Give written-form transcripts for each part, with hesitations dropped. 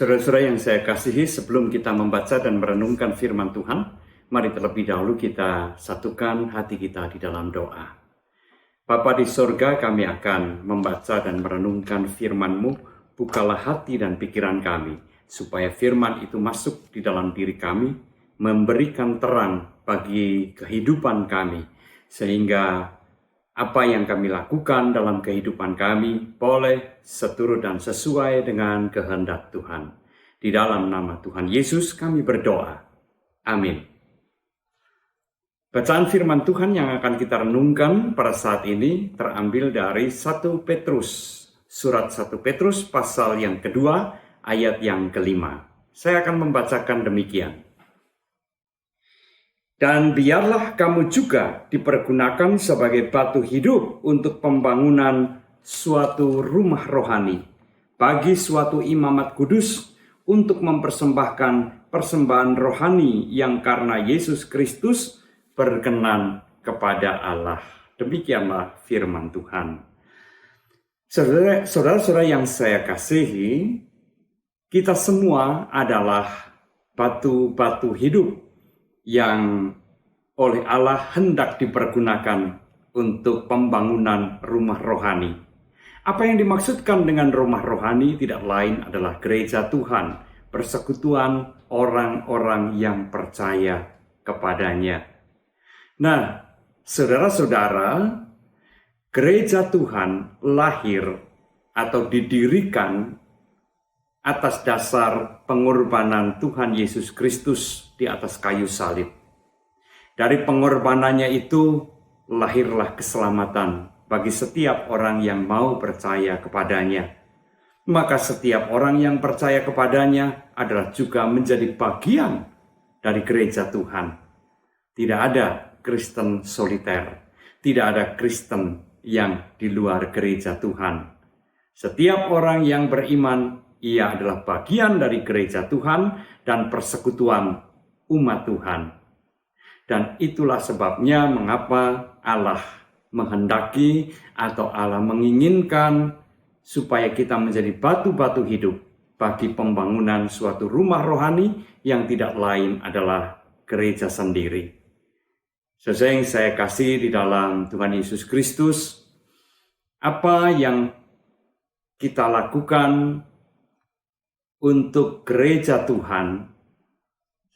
Saudara-saudara yang saya kasihi, sebelum kita membaca dan merenungkan firman Tuhan, mari terlebih dahulu kita satukan hati kita di dalam doa. Bapa di sorga, kami akan membaca dan merenungkan firman-Mu. Bukalah hati dan pikiran kami, supaya firman itu masuk di dalam diri kami, memberikan terang bagi kehidupan kami, sehingga apa yang kami lakukan dalam kehidupan kami boleh seturut dan sesuai dengan kehendak Tuhan. Di dalam nama Tuhan Yesus kami berdoa. Amin. Bacaan firman Tuhan yang akan kita renungkan pada saat ini terambil dari 1 Petrus. Surat 1 Petrus pasal yang kedua ayat yang kelima. Saya akan membacakan demikian. Dan biarlah kamu juga dipergunakan sebagai batu hidup untuk pembangunan suatu rumah rohani, bagi suatu imamat kudus untuk mempersembahkan persembahan rohani yang karena Yesus Kristus berkenan kepada Allah. Demikianlah firman Tuhan. Saudara-saudara yang saya kasihi, kita semua adalah batu-batu hidup yang oleh Allah hendak dipergunakan untuk pembangunan rumah rohani. Apa yang dimaksudkan dengan rumah rohani tidak lain adalah gereja Tuhan, persekutuan orang-orang yang percaya kepadanya. Nah, saudara-saudara, gereja Tuhan lahir atau didirikan atas dasar pengorbanan Tuhan Yesus Kristus di atas kayu salib. Dari pengorbanannya itu lahirlah keselamatan bagi setiap orang yang mau percaya kepadanya. Maka setiap orang yang percaya kepadanya adalah juga menjadi bagian dari gereja Tuhan. Tidak ada Kristen soliter, tidak ada Kristen yang di luar gereja Tuhan. Setiap orang yang beriman, ia adalah bagian dari gereja Tuhan dan persekutuan umat Tuhan. Dan itulah sebabnya mengapa Allah menghendaki atau Allah menginginkan supaya kita menjadi batu-batu hidup bagi pembangunan suatu rumah rohani yang tidak lain adalah gereja sendiri. Sesuai yang saya kasih di dalam Tuhan Yesus Kristus, apa yang kita lakukan untuk gereja Tuhan,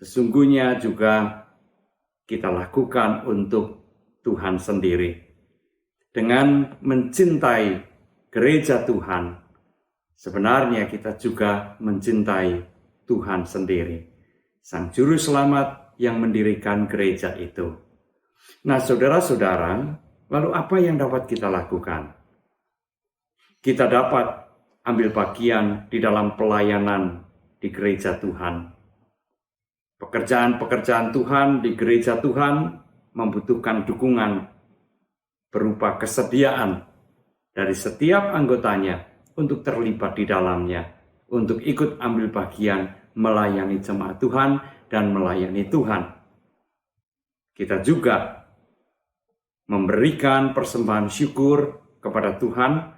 sesungguhnya juga kita lakukan untuk Tuhan sendiri. Dengan mencintai gereja Tuhan, sebenarnya kita juga mencintai Tuhan sendiri, Sang Juru Selamat yang mendirikan gereja itu. Nah, saudara-saudara, lalu apa yang dapat kita lakukan? Kita dapat ambil bagian di dalam pelayanan di gereja Tuhan. Pekerjaan-pekerjaan Tuhan di gereja Tuhan membutuhkan dukungan berupa kesediaan dari setiap anggotanya untuk terlibat di dalamnya, untuk ikut ambil bagian melayani jemaat Tuhan dan melayani Tuhan. Kita juga memberikan persembahan syukur kepada Tuhan,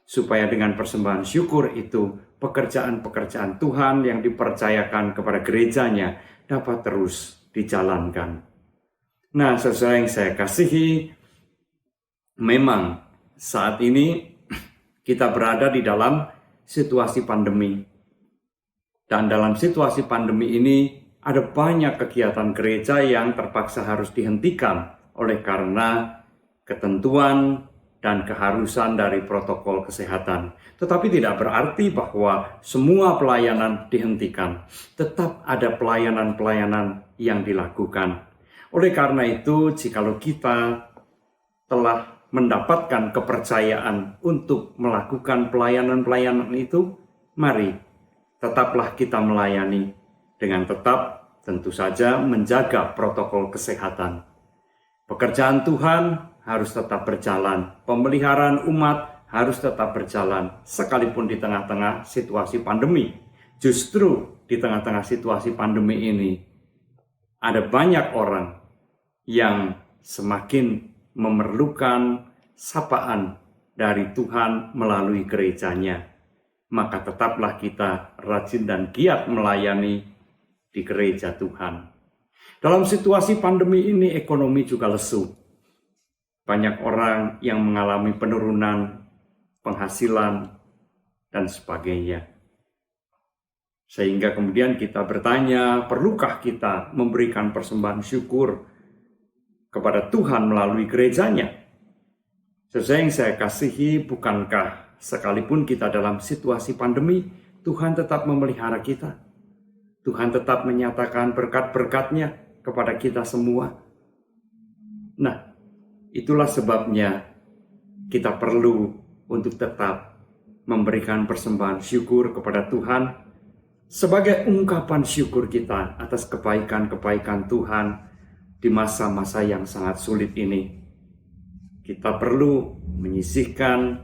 supaya dengan persembahan syukur itu pekerjaan-pekerjaan Tuhan yang dipercayakan kepada gerejanya dapat terus dijalankan. Nah, saudara yang saya kasihi, memang saat ini kita berada di dalam situasi pandemi. Dan dalam situasi pandemi ini ada banyak kegiatan gereja yang terpaksa harus dihentikan oleh karena ketentuan dan keharusan dari protokol kesehatan. Tetapi tidak berarti bahwa semua pelayanan dihentikan. Tetap ada pelayanan-pelayanan yang dilakukan. Oleh karena itu, jikalau kita telah mendapatkan kepercayaan untuk melakukan pelayanan-pelayanan itu, mari tetaplah kita melayani dengan tetap tentu saja menjaga protokol kesehatan. Pekerjaan Tuhan harus tetap berjalan, pemeliharaan umat harus tetap berjalan, sekalipun di tengah-tengah situasi pandemi. Justru di tengah-tengah situasi pandemi ini, ada banyak orang yang semakin memerlukan sapaan dari Tuhan melalui gerejanya. maka tetaplah kita rajin dan giat melayani di gereja Tuhan. Dalam situasi pandemi ini, ekonomi juga lesu. Banyak orang yang mengalami penurunan penghasilan dan sebagainya. Sehingga kemudian kita bertanya, perlukah kita memberikan persembahan syukur kepada Tuhan melalui gerejanya? Sesuai yang saya kasihi, bukankah sekalipun kita dalam situasi pandemi, Tuhan tetap memelihara kita. Tuhan tetap menyatakan berkat-berkat-Nya kepada kita semua. Nah, itulah sebabnya kita perlu untuk tetap memberikan persembahan syukur kepada Tuhan sebagai ungkapan syukur kita atas kebaikan-kebaikan Tuhan di masa-masa yang sangat sulit ini. Kita perlu menyisihkan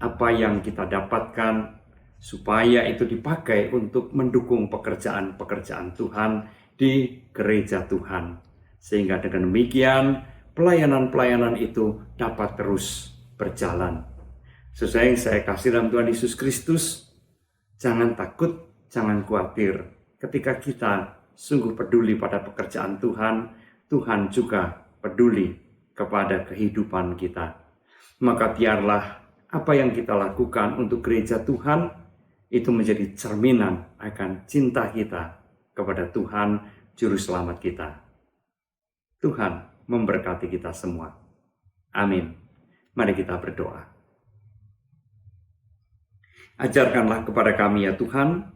apa yang kita dapatkan supaya itu dipakai untuk mendukung pekerjaan-pekerjaan Tuhan di gereja Tuhan. Sehingga dengan demikian pelayanan-pelayanan itu dapat terus berjalan. Sesuai yang saya kasih dalam Tuhan Yesus Kristus, jangan takut, jangan khawatir. Ketika kita sungguh peduli pada pekerjaan Tuhan, Tuhan juga peduli kepada kehidupan kita. Maka biarlah apa yang kita lakukan untuk gereja Tuhan itu menjadi cerminan akan cinta kita kepada Tuhan Juru Selamat kita. Tuhan memberkati kita semua. Amin. Mari kita berdoa. Ajarkanlah kepada kami ya Tuhan,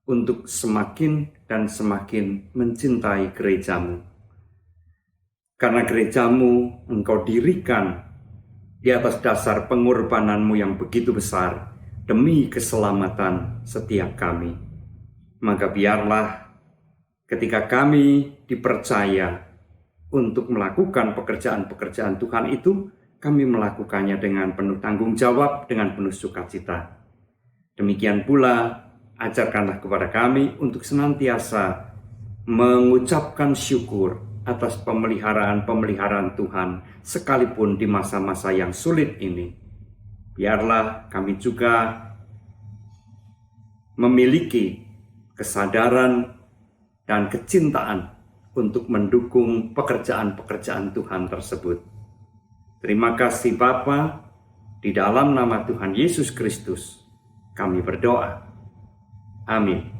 untuk semakin dan semakin mencintai gereja-Mu. Karena gereja-Mu Engkau dirikan di atas dasar pengorbanan-Mu yang begitu besar demi keselamatan setiap kami. Maka biarlah ketika kami dipercaya untuk melakukan pekerjaan-pekerjaan Tuhan itu, kami melakukannya dengan penuh tanggung jawab, dengan penuh sukacita. Demikian pula, ajarkanlah kepada kami untuk senantiasa mengucapkan syukur atas pemeliharaan-pemeliharaan Tuhan, sekalipun di masa-masa yang sulit ini. Biarlah kami juga memiliki kesadaran dan kecintaan untuk mendukung pekerjaan-pekerjaan Tuhan tersebut. Terima kasih Bapa, di dalam nama Tuhan Yesus Kristus kami berdoa. Amin.